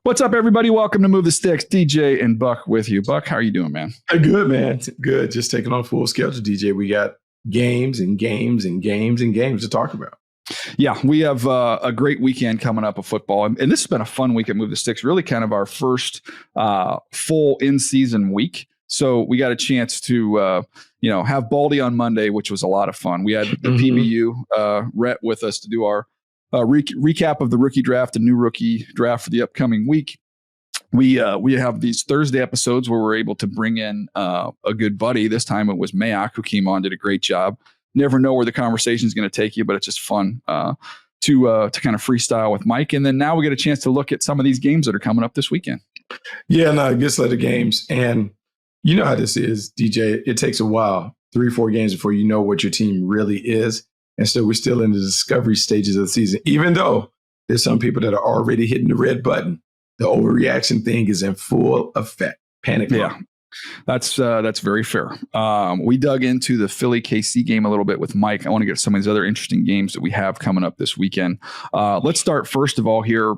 What's up, everybody? Welcome to Move the Sticks. DJ and Buck with you. Buck, how are you doing, man? Good, man. Good. Just taking on full schedule, DJ. We got games and games and games and games to talk about. Yeah, we have a great weekend coming up of football. And this has been a fun week at Move the Sticks, really kind of our first full in-season week. So we got a chance to, have Baldy on Monday, which was a lot of fun. We had the PBU Rhett with us to do our recap of the rookie draft and new rookie draft for the upcoming week. We have these Thursday episodes where we're able to bring in a good buddy. This time it was Mayak who came on, did a great job. Never know where the conversation is going to take you, but it's just fun to kind of freestyle with Mike. And then now we get a chance to look at some of these games that are coming up this weekend. Yeah, no, good slate of games. And you know how this is, DJ. It takes a while, 3-4 games before you know what your team really is. And so we're still in the discovery stages of the season, even though there's some people that are already hitting the red button. The overreaction thing is in full effect. Panic mode. Yeah, that's very fair. We dug into the Philly KC game a little bit with Mike. I want to get some of these other interesting games that we have coming up this weekend. Let's start first of all here.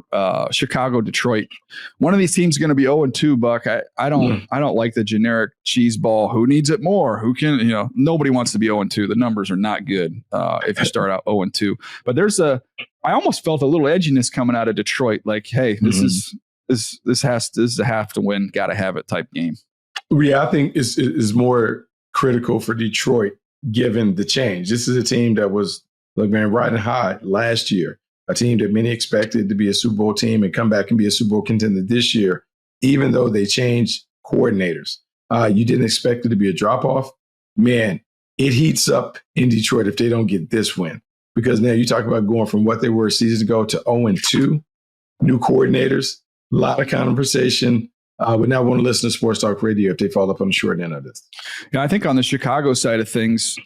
Chicago, Detroit. One of these teams is going to be 0-2. Buck. I don't like the generic cheese ball. Who needs it more? Who can? Nobody wants to be 0-2. The numbers are not good if you start out 0-2. But I almost felt a little edginess coming out of Detroit. Like, hey, this is a have to win, got to have it type game. Yeah, I think is more critical for Detroit given the change. This is a team that was, riding high last year, a team that many expected to be a Super Bowl team and come back and be a Super Bowl contender this year, even though they changed coordinators. You didn't expect it to be a drop-off. Man, it heats up in Detroit if they don't get this win. Because now you talk about going from what they were a season ago to 0-2, new coordinators, a lot of conversation. But now I want to listen to Sports Talk Radio if they fall up on the short end of this. Yeah, I think on the Chicago side of things,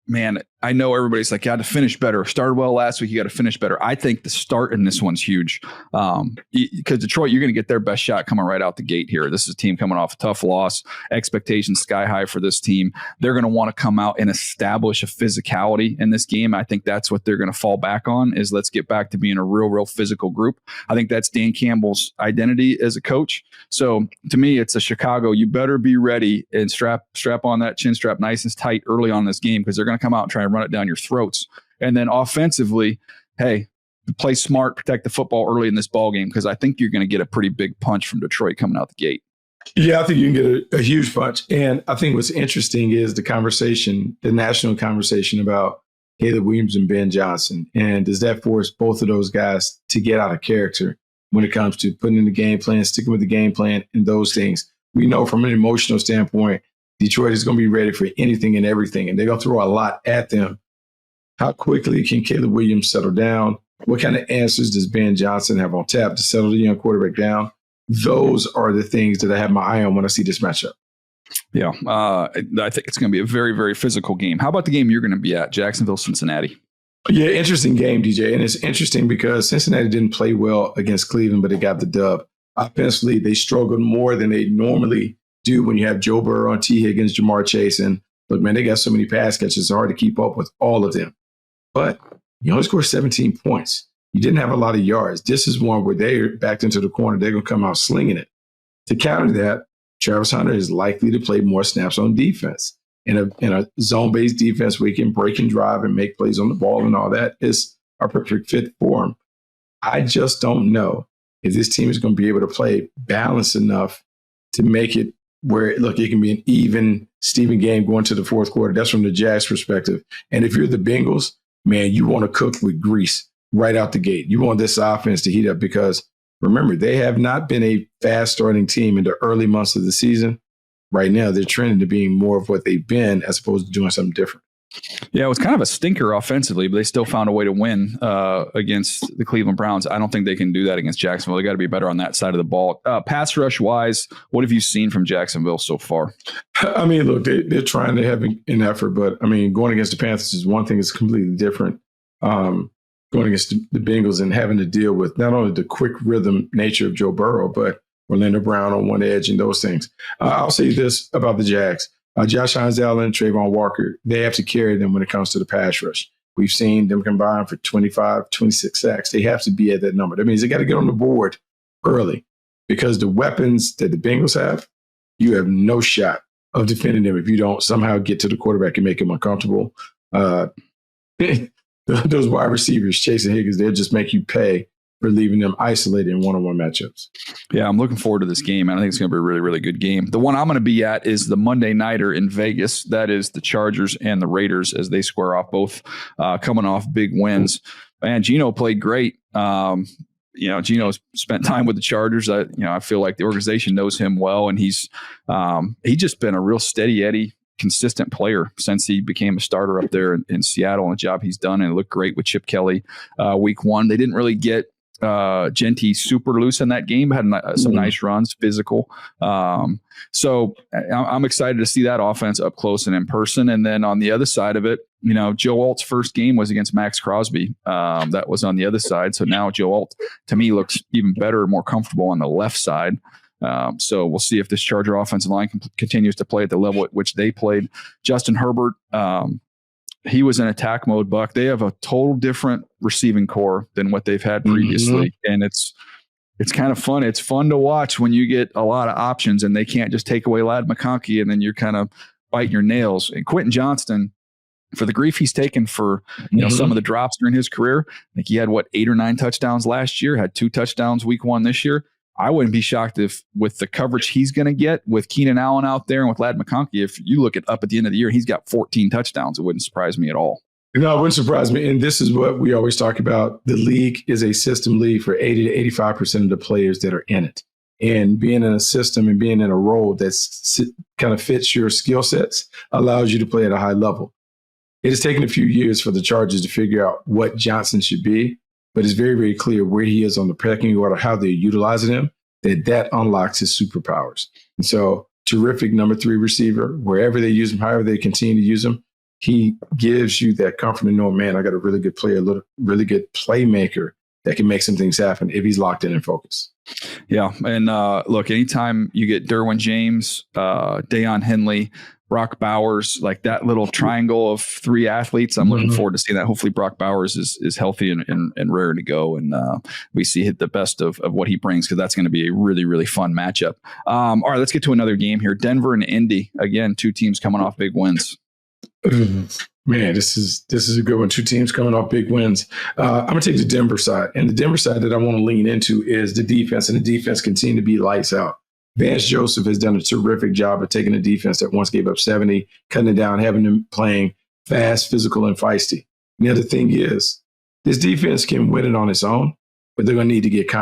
man, I know everybody's like, got to finish better. Started well last week, you got to finish better. I think the start in this one's huge because Detroit, you're going to get their best shot coming right out the gate here. This is a team coming off a tough loss, expectations sky high for this team. They're going to want to come out and establish a physicality in this game. I think that's what they're going to fall back on is let's get back to being a real physical group. I think that's Dan Campbell's identity as a coach. So to me, it's a Chicago. You better be ready and strap on that chin strap nice and tight early on in this game because they're going to come out and try and run it down your throats. And then offensively, hey, play smart, protect the football early in this ball game because I think you're going to get a pretty big punch from Detroit coming out the gate. Yeah, I think you can get a huge punch. And I think what's interesting is the national conversation about Caleb Williams and Ben Johnson. And does that force both of those guys to get out of character when it comes to putting in the game plan, sticking with the game plan, and those things? We know from an emotional standpoint, Detroit is going to be ready for anything and everything, and they're going to throw a lot at them. How quickly can Caleb Williams settle down? What kind of answers does Ben Johnson have on tap to settle the young quarterback down? Those are the things that I have my eye on when I see this matchup. Yeah, I think it's going to be a very physical game. How about the game you're going to be at, Jacksonville, Cincinnati? Yeah, interesting game, DJ. And it's interesting because Cincinnati didn't play well against Cleveland, but they got the dub. Offensively, they struggled more than they normally do when you have Joe Burrow and T. Higgins, Jamar Chase. And look, man, they got so many pass catches. It's hard to keep up with all of them. But you only scored 17 points. You didn't have a lot of yards. This is one where they're backed into the corner. They're going to come out slinging it. To counter that, Travis Hunter is likely to play more snaps on defense. In a zone-based defense where he can break and drive and make plays on the ball and all that is a perfect fit for him. I just don't know if this team is going to be able to play balanced enough to make it where, look, it can be an even Steven game going to the fourth quarter. That's from the Jags perspective. And if you're the Bengals, man, you want to cook with grease right out the gate. You want this offense to heat up because, remember, they have not been a fast-starting team in the early months of the season. Right now, they're trending to being more of what they've been as opposed to doing something different. Yeah, it was kind of a stinker offensively, but they still found a way to win against the Cleveland Browns. I don't think they can do that against Jacksonville. They got to be better on that side of the ball. Pass rush wise, what have you seen from Jacksonville so far? I mean, look, they're trying to have an effort, but I mean, going against the Panthers is one thing. It's completely different. Going against the Bengals and having to deal with not only the quick rhythm nature of Joe Burrow, but Orlando Brown on one edge and those things. I'll say this about the Jags. Josh Hines Allen, Trayvon Walker, they have to carry them when it comes to the pass rush. We've seen them combine for 25, 26 sacks. They have to be at that number. That means they got to get on the board early, because the weapons that the Bengals have, you have no shot of defending them if you don't somehow get to the quarterback and make him uncomfortable. Those wide receivers chasing Higgins, they'll just make you pay for leaving them isolated in one-on-one matchups. Yeah, I'm looking forward to this game, and I think it's going to be a really, really good game. The one I'm going to be at is the Monday Nighter in Vegas. That is the Chargers and the Raiders as they square off, both coming off big wins. Man, Geno played great. Geno's spent time with the Chargers. I feel like the organization knows him well, and he's just been a real steady Eddie, consistent player since he became a starter up there in Seattle, and the job he's done, and it looked great with Chip Kelly week one. They didn't really get Genty super loose in that game, had some nice runs, physical. So I'm excited to see that offense up close and in person. And then on the other side of it, Joe Alt's first game was against Max Crosby. That was on the other side. So now Joe Alt, to me, looks even better, more comfortable on the left side. So we'll see if this Charger offensive line continues to play at the level at which they played. Justin Herbert, he was in attack mode, Buck. They have a total different receiving core than what they've had previously. And it's kind of fun. It's fun to watch when you get a lot of options and they can't just take away Ladd McConkey and then you're kind of biting your nails. And Quentin Johnston, for the grief he's taken for some of the drops during his career, I think he had 8 or 9 touchdowns last year, had 2 touchdowns week one this year. I wouldn't be shocked if with the coverage he's going to get with Keenan Allen out there and with Ladd McConkey, if you look at the end of the year, he's got 14 touchdowns. It wouldn't surprise me at all. No, it wouldn't surprise me. And this is what we always talk about. The league is a system league for 80 to 85% of the players that are in it. And being in a system and being in a role that's kind of fits your skill sets allows you to play at a high level. It has taken a few years for the Chargers to figure out what Johnson should be, but it's very, very clear where he is on the pecking order, how they're utilizing him, that unlocks his superpowers. And so terrific number 3 receiver, wherever they use him, however they continue to use him, he gives you that comfort to know, man, I got a really good player, a really good playmaker that can make some things happen if he's locked in and focused. Yeah. And look, anytime you get Derwin James, Deion Henley, Brock Bowers, like that little triangle of 3 athletes, I'm looking forward to seeing that. Hopefully Brock Bowers is healthy and raring to go. And we see the best of what he brings, because that's going to be a really, really fun matchup. All right, let's get to another game here. Denver and Indy. Again, 2 teams coming off big wins. Man, this is a good one. 2 teams coming off big wins. I'm going to take the Denver side. And the Denver side that I want to lean into is the defense. And the defense continue to be lights out. Vance Joseph has done a terrific job of taking a defense that once gave up 70, cutting it down, having them playing fast, physical, and feisty. And the other thing is, this defense can win it on its own, but they're going to need to get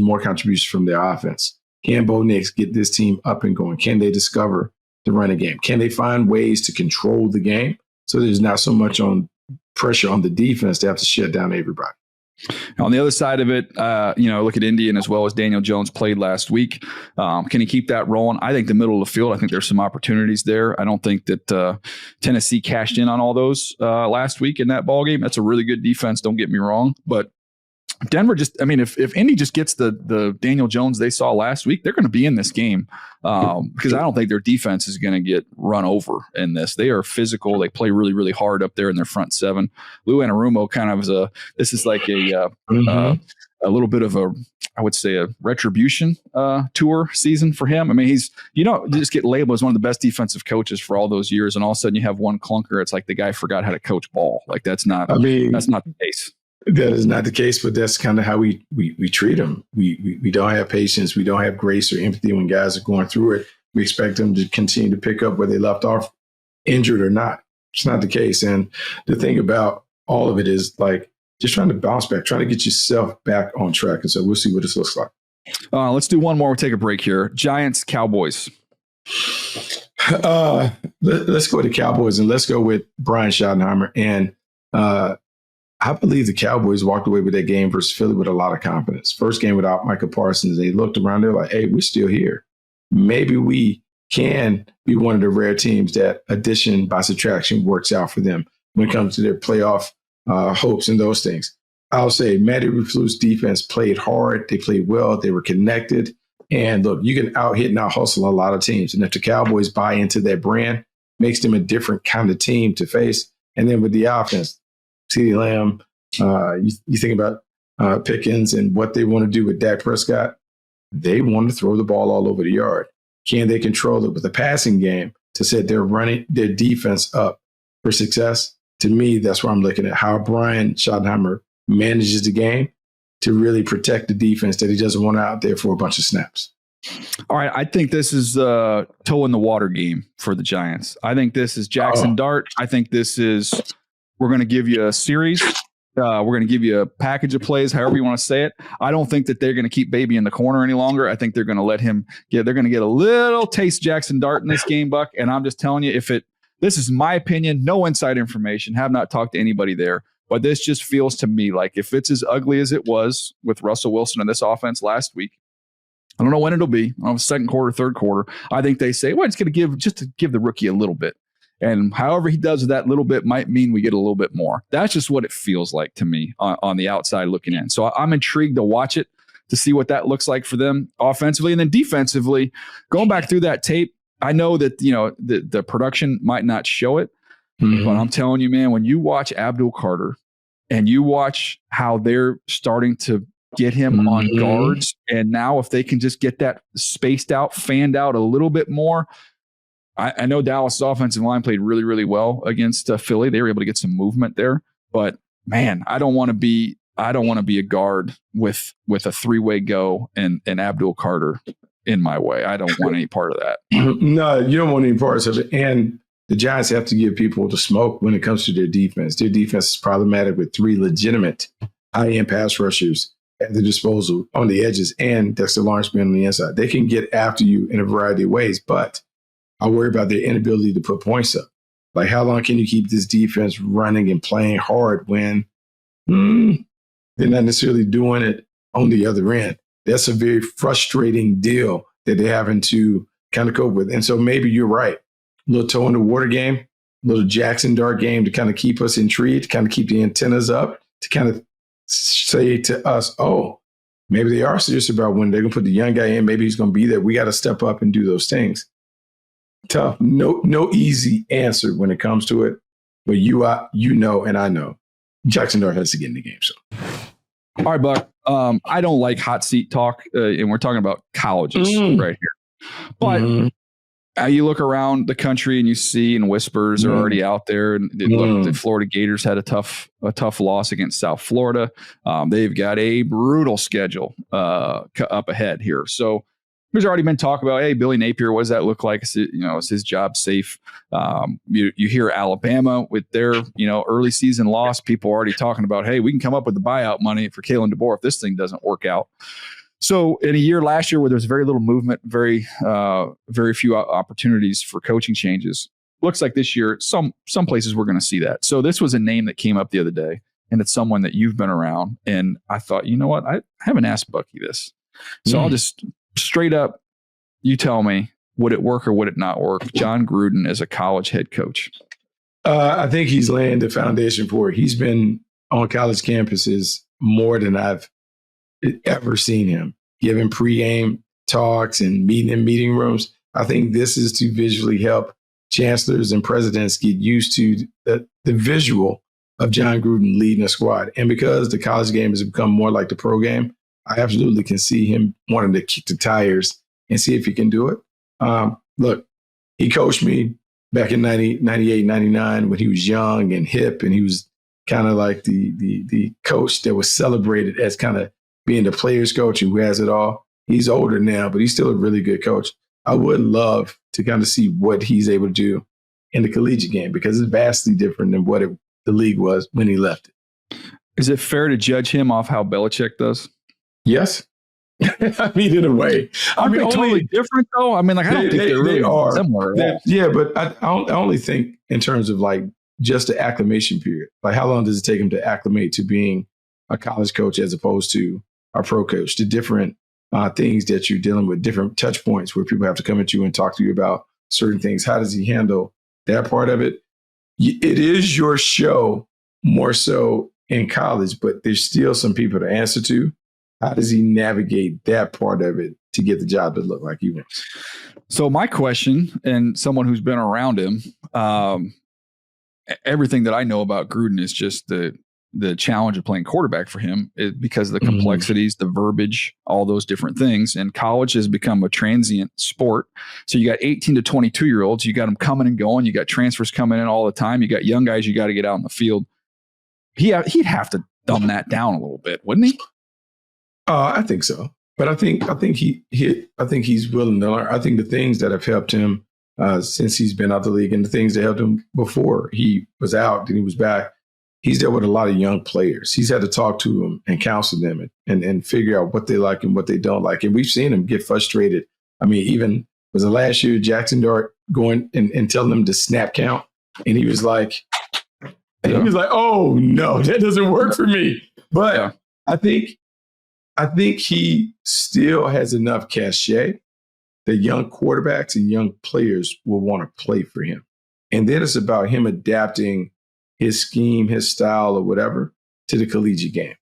more contributions from their offense. Can Bo Nix get this team up and going? Can they discover the running game? Can they find ways to control the game so there's not so much on pressure on the defense to have to shut down everybody? On the other side of it, look at Indy, and as well as Daniel Jones played last week. Can he keep that rolling? I think the middle of the field, I think there's some opportunities there. I don't think that Tennessee cashed in on all those last week in that ball game. That's a really good defense. Don't get me wrong, but Denver if Indy just gets the Daniel Jones they saw last week, they're going to be in this game because I don't think their defense is going to get run over in this. They are physical. They play really, really hard up there in their front 7. Lou Anarumo kind of this is like a little bit of I would say a retribution tour season for him. I mean, he's, just get labeled as one of the best defensive coaches for all those years. And all of a sudden you have one clunker. It's like the guy forgot how to coach ball. Like that's not the case. That is not the case, but that's kind of how we treat them. We don't have patience. We don't have grace or empathy when guys are going through it. We expect them to continue to pick up where they left off, injured or not. It's not the case. And the thing about all of it is like just trying to bounce back, trying to get yourself back on track. And so we'll see what this looks like. Let's do one more. We'll take a break here. Giants, Cowboys. Let's go with the Cowboys and let's go with Brian Schottenheimer. And I believe the Cowboys walked away with that game versus Philly with a lot of confidence. First game without Micah Parsons, they looked around, they're like, hey, we're still here. Maybe we can be one of the rare teams that addition by subtraction works out for them when it comes to their playoff hopes and those things. I'll say Matty Eberflus defense played hard. They played well. They were connected. And look, you can out-hit and out-hustle a lot of teams. And if the Cowboys buy into that brand, makes them a different kind of team to face. And then with the offense, CeeDee Lamb, you think about Pickens and what they want to do with Dak Prescott. they want to throw the ball all over the yard. Can they control it with the passing game to set their defense up for success? To me, that's where I'm looking at how Brian Schottenheimer manages the game to really protect the defense that he doesn't want out there for a bunch of snaps. All right, I think this is a toe in the water game for the Giants. I think this is Jackson Dart. I think this is we're going to give you a series. We're going to give you a package of plays, however you want to say it. I don't think that they're going to keep Baby in the corner any longer. I think they're going to let him they're going to get a little taste Jackson Dart in this game, Buck. And I'm just telling you, this is my opinion, no inside information, have not talked to anybody there. But this just feels to me like if it's as ugly as it was with Russell Wilson in this offense last week, I don't know when it'll be, second quarter, third quarter. I think they say, well, it's going to give the rookie a little bit. And however he does with that little bit might mean we get a little bit more. That's just what it feels like to me on the outside looking in. So I'm intrigued to watch it, to see what that looks like for them offensively. And then defensively, going back through that tape, I know that, the production might not show it, but I'm telling you, man, when you watch Abdul Carter and you watch how they're starting to get him on guards, and now if they can just get that spaced out, fanned out a little bit more. I know Dallas' offensive line played really, really well against Philly. They were able to get some movement there, but man, I don't want to be a guard with a three-way go and Abdul Carter in my way. I don't want any part of that. No, you don't want any parts of it. And the Giants have to give people the smoke when it comes to their defense. Their defense is problematic with three legitimate high-end pass rushers at their disposal on the edges and Dexter Lawrence being on the inside. They can get after you in a variety of ways, but I worry about their inability to put points up. Like, how long can you keep this defense running and playing hard when they're not necessarily doing it on the other end? That's a very frustrating deal that they're having to kind of cope with. And so maybe you're right. A little toe in the water game, a little Jackson Dart game to kind of keep us intrigued, to kind of keep the antennas up, to kind of say to us, oh, maybe they are serious about when they're going to put the young guy in. Maybe he's going to be there. We got to step up and do those things. Tough. No easy answer when it comes to it. But and I know Jackson Dart has to get in the game. So, all right, Buck. I don't like hot seat talk, and we're talking about colleges right here. But you look around the country and you see, and whispers are already out there. And look, the Florida Gators had a tough loss against South Florida. They've got a brutal schedule up ahead here. So there's already been talk about, hey, Billy Napier, what does that look like? Is his job safe? You hear Alabama with their early season loss. People are already talking about, hey, we can come up with the buyout money for Kalen DeBoer if this thing doesn't work out. So in a year last year where there's very little movement, very few opportunities for coaching changes, looks like this year some places we're going to see that. So this was a name that came up the other day, and it's someone that you've been around. And I thought, you know what, I haven't asked Bucky this, so I'll just straight up, you tell me, would it work or would it not work? Jon Gruden as a college head coach. I think he's laying the foundation for it. He's been on college campuses more than I've ever seen him, giving pregame talks and meeting in meeting rooms. I think this is to visually help chancellors and presidents get used to the visual of Jon Gruden leading a squad. And because the college game has become more like the pro game, I absolutely can see him wanting to kick the tires and see if he can do it. Look, he coached me back in 98, 99 when he was young and hip, and he was kind of like the coach that was celebrated as kind of being the player's coach who has it all. He's older now, but he's still a really good coach. I would love to kind of see what he's able to do in the collegiate game, because it's vastly different than what the league was when he left it. Is it fair to judge him off how Belichick does? Yes. I mean, in a way. I mean, totally different, though. I mean, like, I don't think they're really similar. Yeah, but I only think in terms of like just the acclimation period. Like, how long does it take him to acclimate to being a college coach as opposed to a pro coach? The different things that you're dealing with, different touch points where people have to come at you and talk to you about certain things. How does he handle that part of it? It is your show more so in college, but there's still some people to answer to. How does he navigate that part of it to get the job to look like he wants? So my question, and someone who's been around him, everything that I know about Gruden is just the the challenge of playing quarterback for him because of the complexities, the verbiage, all those different things. And college has become a transient sport. So you got 18 to 22-year-olds, you got them coming and going, you got transfers coming in all the time, you got young guys you got to get out in the field. He'd have to dumb that down a little bit, wouldn't he? I think so. But I think he's willing to learn. I think the things that have helped him since he's been out of the league and the things that helped him before he was out and he was back, he's dealt with a lot of young players. He's had to talk to them and counsel them and figure out what they like and what they don't like. And we've seen him get frustrated. I mean, even was the last year Jackson Dart going and telling them to snap count. And he was like, oh no, that doesn't work for me. But I think he still has enough cachet that young quarterbacks and young players will want to play for him. And then it's about him adapting his scheme, his style, or whatever to the collegiate game.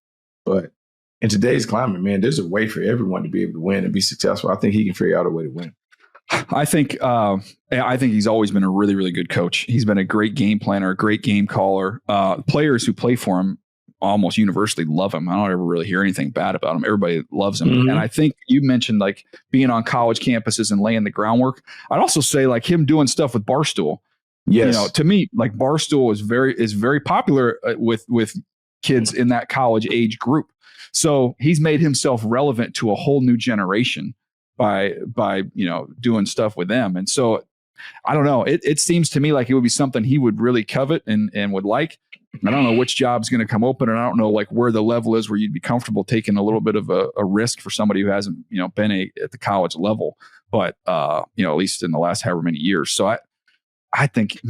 But in today's climate, man, there's a way for everyone to be able to win and be successful. I think he can figure out a way to win. I think he's always been a really, really good coach. He's been a great game planner, a great game caller. Players who play for him almost universally love him. I don't ever really hear anything bad about him. Everybody loves him. And I think you mentioned like being on college campuses and laying the groundwork. I'd also say like him doing stuff with Barstool. Yes. You know, to me, like Barstool is very popular with kids in that college age group. So he's made himself relevant to a whole new generation by doing stuff with them. And so I don't know. It seems to me like it would be something he would really covet and would like. I don't know which job's going to come open, and I don't know like where the level is where you'd be comfortable taking a little bit of a risk for somebody who hasn't been at the college level, but at least in the last however many years. So I think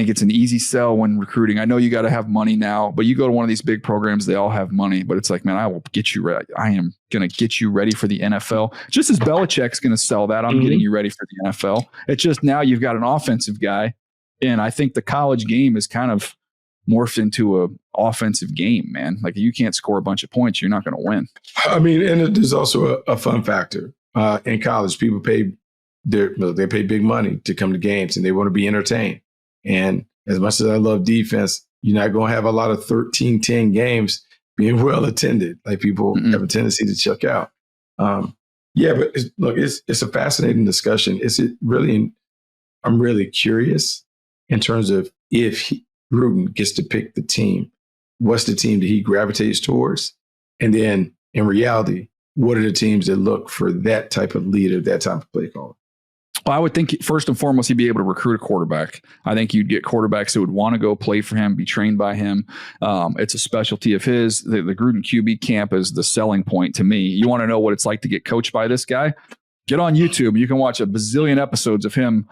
it's an easy sell when recruiting. I know you got to have money now, but you go to one of these big programs, they all have money, but it's like, man, I will get you ready. I am going to get you ready for the NFL. Just as Belichick's going to sell that, I'm getting you ready for the NFL. It's just now you've got an offensive guy, and I think the college game is kind of morphed into a offensive game, man. Like you can't score a bunch of points, you're not going to win. I mean, and there's also a fun factor. In college, people pay big money to come to games, and they want to be entertained. And as much as I love defense, you're not going to have a lot of 13-10 games being well attended. Like people have a tendency to check out. But it's a fascinating discussion. I'm really curious in terms of if Gruden gets to pick the team, what's the team that he gravitates towards? And then in reality, what are the teams that look for that type of leader, that type of play caller? Well, I would think first and foremost, he'd be able to recruit a quarterback. I think you'd get quarterbacks that would want to go play for him, be trained by him. It's a specialty of his. The Gruden QB camp is the selling point to me. You want to know what it's like to get coached by this guy? Get on YouTube. You can watch a bazillion episodes of him,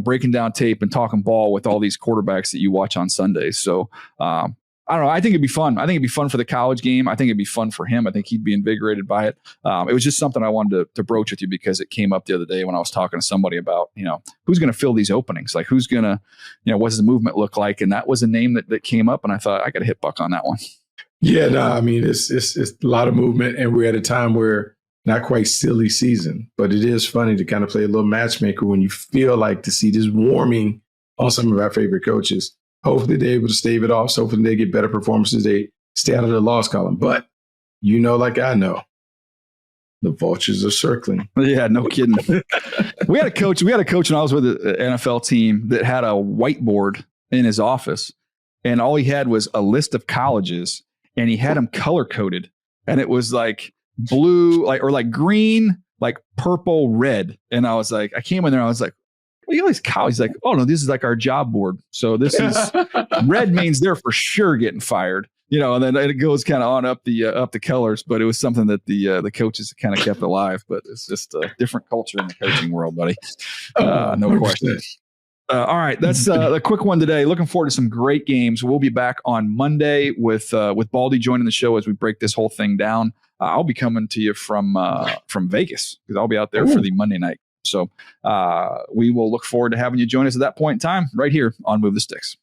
breaking down tape and talking ball with all these quarterbacks that you watch on Sundays. So, I don't know. I think it'd be fun. I think it'd be fun for the college game. I think it'd be fun for him. I think he'd be invigorated by it. It was just something I wanted to broach with you because it came up the other day when I was talking to somebody about, who's going to fill these openings? Like who's going to, what does the movement look like? And that was a name that came up, and I thought I got to hit Buck on that one. Yeah, no, I mean, it's a lot of movement, and we're at a time where not quite silly season, but it is funny to kind of play a little matchmaker when you feel like the seat is warming on some of our favorite coaches. Hopefully they're able to stave it off. So hopefully they get better performances. They stay out of the loss column. But like I know, the vultures are circling. Yeah, no kidding. We had a coach when I was with the NFL team that had a whiteboard in his office, and all he had was a list of colleges, and he had them color coded, and it was like blue, like green, like purple, red. And I was like, I came in there, I was like, well, all these colleges. He's like, oh no, this is like our job board. So this is red means they're for sure getting fired, and then it goes kind of on up the colors. But it was something that the coaches kind of kept alive. But it's just a different culture in the coaching world, buddy. No question. All right, that's a quick one today. Looking forward to some great games. We'll be back on Monday with Baldy joining the show as we break this whole thing down. I'll be coming to you from Vegas because I'll be out there for the Monday night. So we will look forward to having you join us at that point in time right here on Move the Sticks.